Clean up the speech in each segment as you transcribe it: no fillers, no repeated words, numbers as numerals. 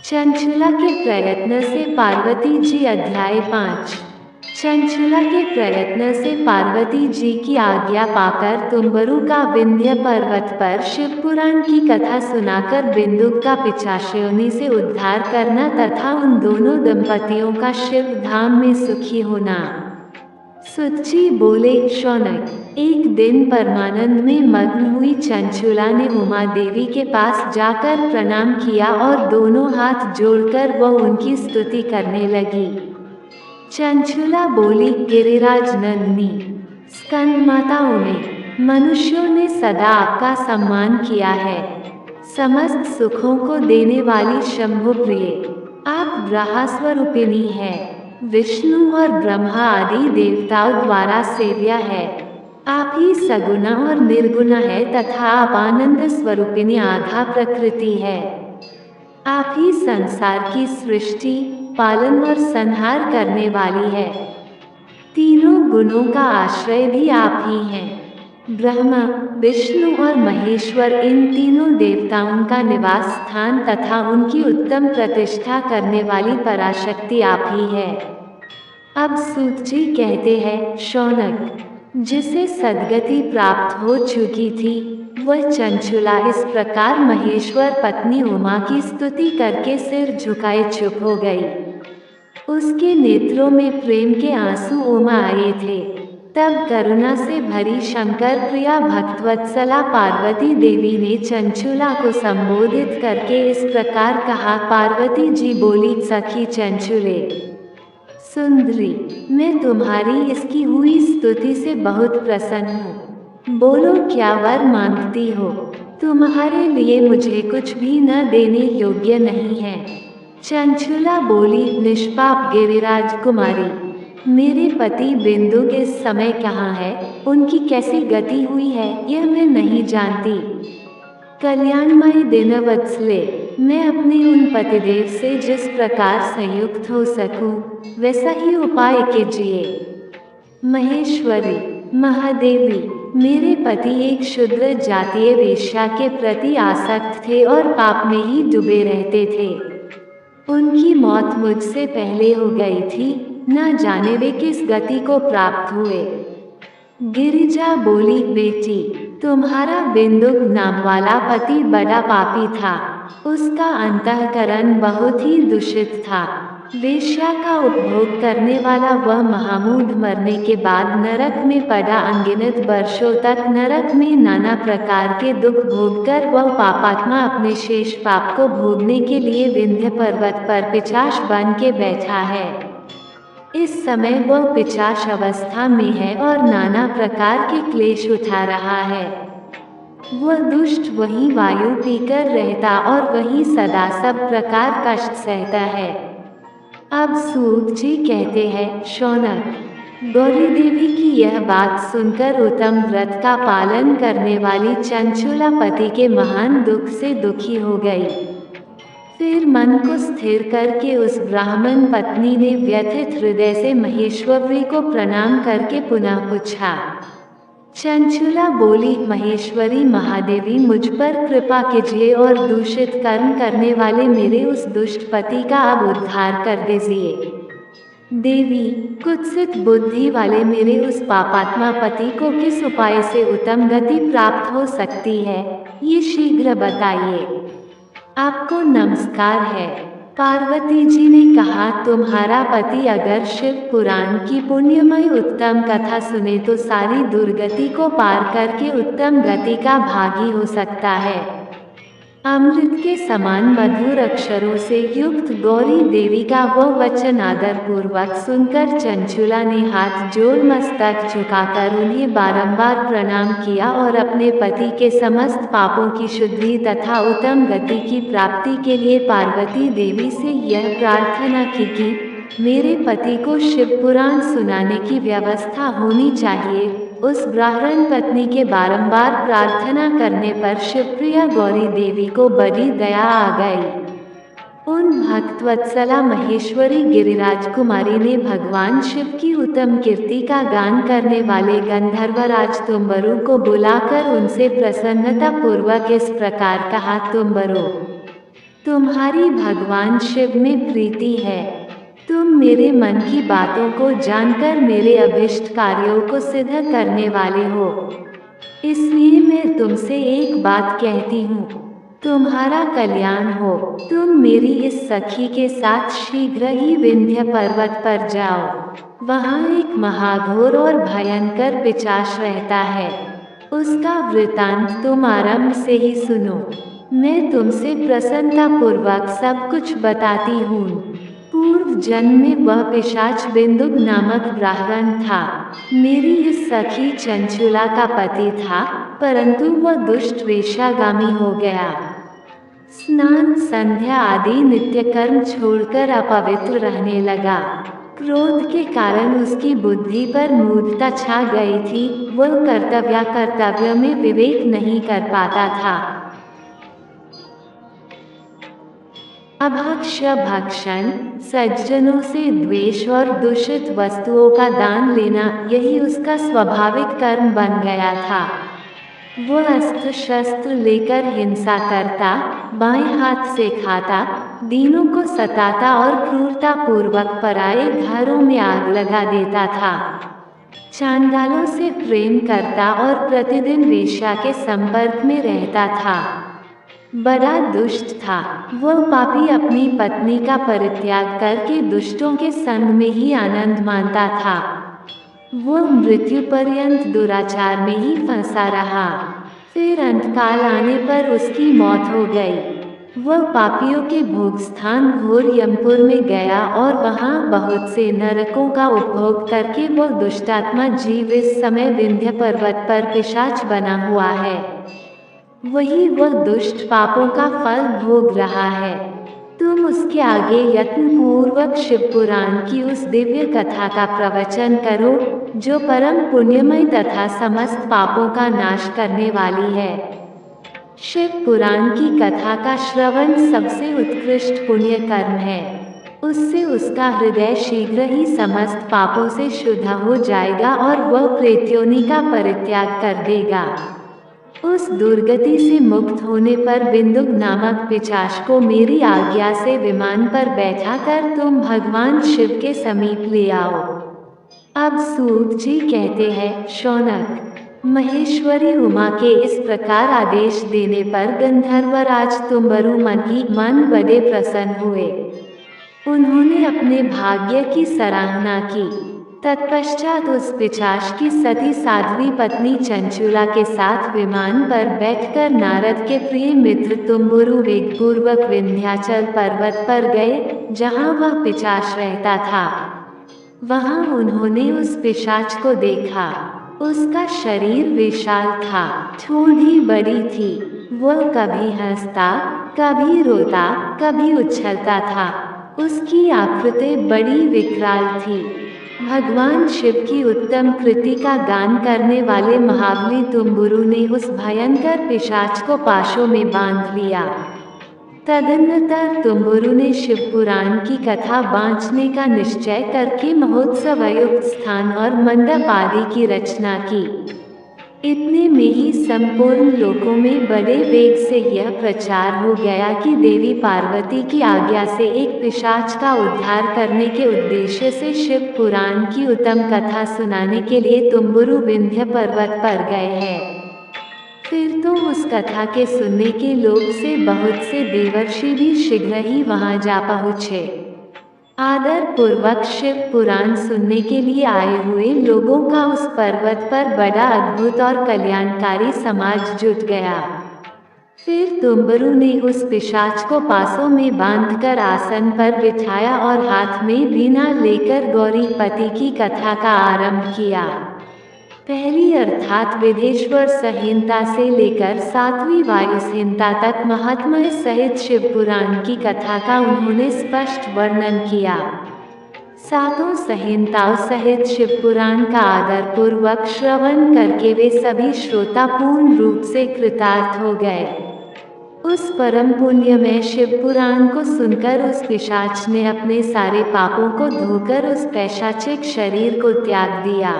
चंचला के प्रयत्न से पार्वती जी अध्याय 5। चंचला के प्रयत्न से पार्वती जी की आज्ञा पाकर तुम्बरु का विंध्य पर्वत पर शिव पुराण की कथा सुनाकर बिंदुक का पिशाचियों से उद्धार करना तथा उन दोनों दंपतियों का शिव धाम में सुखी होना। सुच्ची बोले शौनक। एक दिन परमानंद में मग्न हुई चंचुला ने उमा देवी के पास जाकर प्रणाम किया और दोनों हाथ जोड़कर वह उनकी स्तुति करने लगी। चंचुला बोली, गिरिराज नंदिनी, स्कंद माताओं ने, मनुष्यों ने सदा आपका सम्मान किया है। समस्त सुखों को देने वाली शंभु प्रिय, आप ब्रह्मा स्वरूपिणी है। विष्णु और ब्रह्मा आदि देवताओं द्वारा सेव्या है। आप ही सगुना और निर्गुणा है तथा आप आनंद स्वरूपिणी आधा प्रकृति है। आप ही संसार की सृष्टि, पालन और संहार करने वाली है। तीनों गुणों का आश्रय भी आप ही हैं। ब्रह्मा, विष्णु और महेश्वर इन तीनों देवताओं का निवास स्थान तथा उनकी उत्तम प्रतिष्ठा करने वाली पराशक्ति आप ही है। अब सूत जी कहते हैं, शौनक, जिसे सद्गति प्राप्त हो चुकी थी, वह चंचुला इस प्रकार महेश्वर पत्नी उमा की स्तुति करके सिर झुकाए चुप हो गई। उसके नेत्रों में प्रेम के आंसू उमा आए थे। तब करुणा से भरी शंकर प्रिया भक्तवत्सला पार्वती देवी ने चंचुला को संबोधित करके इस प्रकार कहा। पार्वती जी बोली, सखी चंचुले सुंदरी, मैं तुम्हारी इसकी हुई स्तुति से बहुत प्रसन्न हूँ। बोलो क्या वर मांगती हो। तुम्हारे लिए मुझे कुछ भी न देने योग्य नहीं है। चंचुला बोली, निष्पाप गिरिराज कुमारी, मेरे पति बिंदु इस समय कहाँ है, उनकी कैसी गति हुई है, यह मैं नहीं जानती। कल्याणमयी दिनवत्सले, मैं अपने उन पतिदेव से जिस प्रकार संयुक्त हो सकूं, वैसा ही उपाय कीजिए। महेश्वरी, महादेवी, मेरे पति एक शूद्र जातीय वेश्या के प्रति आसक्त थे और पाप में ही डूबे रहते थे। उनकी मौत मुझसे पहले हो गई थी, न जाने वे किस गति को प्राप्त हुए। गिरिजा बोली, बेटी, तुम्हारा बिंदुक नाम वाला पति बड़ा पापी था। उसका अंतःकरण बहुत ही दूषित था। वेश्या का उपभोग करने वाला वह महामूढ़ मरने के बाद नरक में पड़ा अनगिनत वर्षों तक नरक में नाना प्रकार के दुख भोगकर वह पापात्मा अपने शेष पाप को भोगने के लिए विंध्य पर्वत पर पिशाच बन के बैठा है। इस समय वह पिशाच अवस्था में है और नाना प्रकार के क्लेश उठा रहा है। वह दुष्ट वहीं वायु पीकर रहता और वहीं सदा सब प्रकार कष्ट सहता है। अब सूत जी कहते हैं, शौनक, गौरी देवी की यह बात सुनकर उत्तम व्रत का पालन करने वाली चंचुला पति के महान दुख से दुखी हो गई। फिर मन को स्थिर करके उस ब्राह्मण पत्नी ने व्यथित हृदय से महेश्वरी को प्रणाम करके पुनः पूछा। चंचुला बोली, महेश्वरी महादेवी, मुझ पर कृपा कीजिए और दूषित कर्म करने वाले मेरे उस दुष्ट पति का अब उद्धार कर दीजिए। देवी, कुत्सित बुद्धि वाले मेरे उस पापात्मा पति को किस उपाय से उत्तम गति प्राप्त हो सकती है, ये शीघ्र बताइए। आपको नमस्कार है। पार्वती जी ने कहा, तुम्हारा पति अगर शिव पुराण की पुण्यमय उत्तम कथा सुने तो सारी दुर्गति को पार करके उत्तम गति का भागी हो सकता है। अमृत के समान मधुर अक्षरों से युक्त गौरी देवी का वह वचन आदर पूर्वक सुनकर चंचुला ने हाथ जोड़ मस्तक झुकाकर उन्हें बारंबार प्रणाम किया और अपने पति के समस्त पापों की शुद्धि तथा उत्तम गति की प्राप्ति के लिए पार्वती देवी से यह प्रार्थना की कि मेरे पति को शिव पुराण सुनाने की व्यवस्था होनी चाहिए। उस ब्राह्मण पत्नी के बारंबार प्रार्थना करने पर शिवप्रिया गौरी देवी को बड़ी दया आ गई। उन भक्तवत्सला महेश्वरी गिरिराज कुमारी ने भगवान शिव की उत्तम कीर्ति का गान करने वाले गंधर्वराज तुम्बरु को बुलाकर उनसे प्रसन्नता पूर्वक इस प्रकार कहा, तुम्बरु, तुम्हारी भगवान शिव में प्रीति है। तुम मेरे मन की बातों को जानकर मेरे अभिष्ट कार्यों को सिद्ध करने वाले हो। इसलिए मैं तुमसे एक बात कहती हूँ, तुम्हारा कल्याण हो। तुम मेरी इस सखी के साथ शीघ्र ही विंध्य पर्वत पर जाओ। वहाँ एक महाघोर और भयंकर पिशाच रहता है। उसका वृतांत तुम आरंभ से ही सुनो। मैं तुमसे प्रसन्नतापूर्वक सब कुछ बताती हूँ। पूर्व जन्म में वह पिशाच बिंदुक नामक ब्राह्मण था। मेरी इस सखी चंचुला का पति था, परंतु वह दुष्ट वेश्यागामी हो गया। स्नान संध्या आदि नित्य कर्म छोड़कर अपवित्र रहने लगा। क्रोध के कारण उसकी बुद्धि पर मूर्खता छा गई थी। वह कर्तव्य में विवेक नहीं कर पाता था। अभक्ष्य भक्षण, सज्जनों से द्वेष और दूषित वस्तुओं का दान लेना, यही उसका स्वाभाविक कर्म बन गया था। वह अस्त्र शस्त्र लेकर हिंसा करता, बाएं हाथ से खाता, दीनों को सताता और क्रूरता पूर्वक पराये घरों में आग लगा देता था। चांडालों से प्रेम करता और प्रतिदिन वेश्या के संपर्क में रहता था। बड़ा दुष्ट था। वह पापी अपनी पत्नी का परित्याग करके दुष्टों के संग में ही आनंद मानता था। वह मृत्यु पर्यंत दुराचार में ही फंसा रहा। फिर अंतकाल आने पर उसकी मौत हो गई। वह पापियों के भोग स्थान घोर यमपुर में गया और वहाँ बहुत से नरकों का उपभोग करके वह दुष्टात्मा जीव इस समय विंध्य पर्वत पर पिशाच बना हुआ है। वही वह दुष्ट पापों का फल भोग रहा है। तुम उसके आगे यत्नपूर्वक शिव पुराण की उस दिव्य कथा का प्रवचन करो, जो परम पुण्यमय तथा समस्त पापों का नाश करने वाली है। शिव पुराण की कथा का श्रवण सबसे उत्कृष्ट पुण्य कर्म है। उससे उसका हृदय शीघ्र ही समस्त पापों से शुद्ध हो जाएगा और वह प्रेत्योनि का परित्याग कर देगा। उस दुर्गति से मुक्त होने पर बिंदुक नामक पिशाच को मेरी आज्ञा से विमान पर बैठाकर तुम भगवान शिव के समीप ले आओ। अब सूत जी कहते हैं, शौनक, महेश्वरी उमा के इस प्रकार आदेश देने पर गंधर्वराज तुम्बरु मन बड़े प्रसन्न हुए। उन्होंने अपने भाग्य की सराहना की। तत्पश्चात उस पिशाच की सती साध्वी पत्नी चंचुला के साथ विमान पर बैठकर नारद के प्रिय मित्र तुम्बुरु वेगपूर्वक विंध्याचल पर्वत पर गए, जहाँ वह पिशाच रहता था। वहाँ उन्होंने उस पिशाच को देखा। उसका शरीर विशाल था, ठोड़ी बड़ी थी। वह कभी हंसता, कभी रोता, कभी उछलता था। उसकी आकृति बड़ी विकराल थी। भगवान शिव की उत्तम कृति का गान करने वाले महाबली तुम्बुरु ने उस भयंकर पिशाच को पाशों में बांध लिया। तदनंतर तुम्बुरु ने शिव पुराण की कथा बांचने का निश्चय करके महोत्सवयुक्त स्थान और मंडप आदि की रचना की। इतने में ही संपूर्ण लोकों में बड़े वेग से यह प्रचार हो गया कि देवी पार्वती की आज्ञा से एक पिशाच का उद्धार करने के उद्देश्य से शिव पुराण की उत्तम कथा सुनाने के लिए तुम्बुरु विंध्य पर्वत पर गए हैं। फिर तो उस कथा के सुनने के लोभ से बहुत से देवर्षि भी शीघ्र ही वहां जा पहुँचे। आदर पूर्वक शिव पुराण सुनने के लिए आए हुए लोगों का उस पर्वत पर बड़ा अद्भुत और कल्याणकारी समाज जुट गया। फिर तुम्बुरु ने उस पिशाच को पासों में बांधकर आसन पर बिठाया और हाथ में वीणा लेकर गौरीपति की कथा का आरंभ किया। पहली अर्थात विदेश्वर संहिता से लेकर 7वीं वायु संहिता तक महात्म्य सहित शिव पुराण की कथा का उन्होंने स्पष्ट वर्णन किया। 7 संहिताओं सहित शिव पुराण का आदर पूर्वक श्रवण करके वे सभी श्रोता पूर्ण रूप से कृतार्थ हो गए। उस परम पुण्यमय शिव पुराण को सुनकर उस पिशाच ने अपने सारे पापों को धोकर उस पैशाचिक शरीर को त्याग दिया।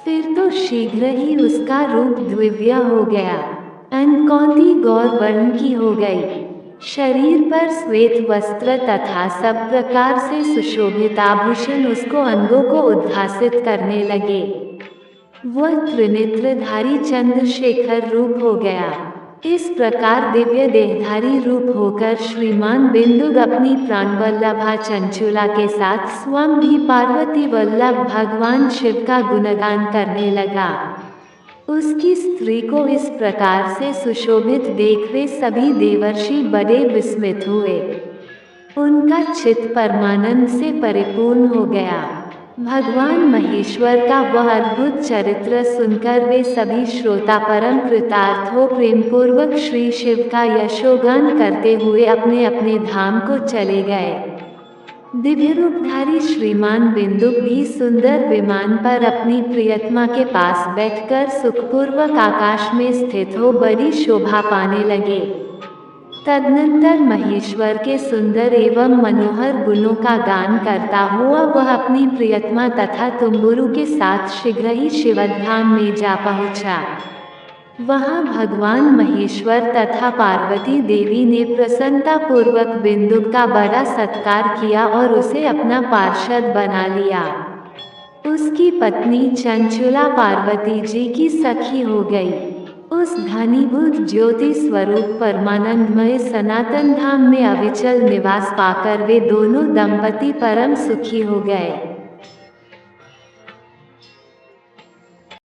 फिर तो शीघ्र ही उसका रूप दिव्य हो गया, अनकौंती गौर वर्ण की हो गई। शरीर पर श्वेत वस्त्र तथा सब प्रकार से सुशोभित आभूषण उसको अंगों को उद्भासित करने लगे। वह त्रिनेत्रधारी चंद्रशेखर रूप हो गया। इस प्रकार दिव्य देहधारी रूप होकर श्रीमान बिंदुक अपनी प्राणवल्लभा चंचुला के साथ स्वयं भी पार्वती वल्लभ भगवान शिव का गुणगान करने लगा। उसकी स्त्री को इस प्रकार से सुशोभित देख वे सभी देवर्षि बड़े विस्मित हुए। उनका चित्त परमानंद से परिपूर्ण हो गया। भगवान महेश्वर का वह अद्भुत चरित्र सुनकर वे सभी श्रोता परम कृतार्थ हो प्रेमपूर्वक श्री शिव का यशोगान करते हुए अपने अपने धाम को चले गए। दिव्य रूपधारी श्रीमान बिंदुक भी सुंदर विमान पर अपनी प्रियतमा के पास बैठकर सुखपूर्वक आकाश में स्थित हो बड़ी शोभा पाने लगे। तदनंतर महेश्वर के सुंदर एवं मनोहर गुणों का गान करता हुआ वह अपनी प्रियतमा तथा तुम्बुरु के साथ शीघ्र ही शिवधाम में जा पहुंचा। वहां भगवान महेश्वर तथा पार्वती देवी ने प्रसन्नतापूर्वक बिंदुक का बड़ा सत्कार किया और उसे अपना पार्षद बना लिया। उसकी पत्नी चंचुला पार्वती जी की सखी हो गई। उस घनीभूत ज्योति स्वरूप परमानंदमय सनातन धाम में अविचल निवास पाकर वे दोनों दंपति परम सुखी हो गए।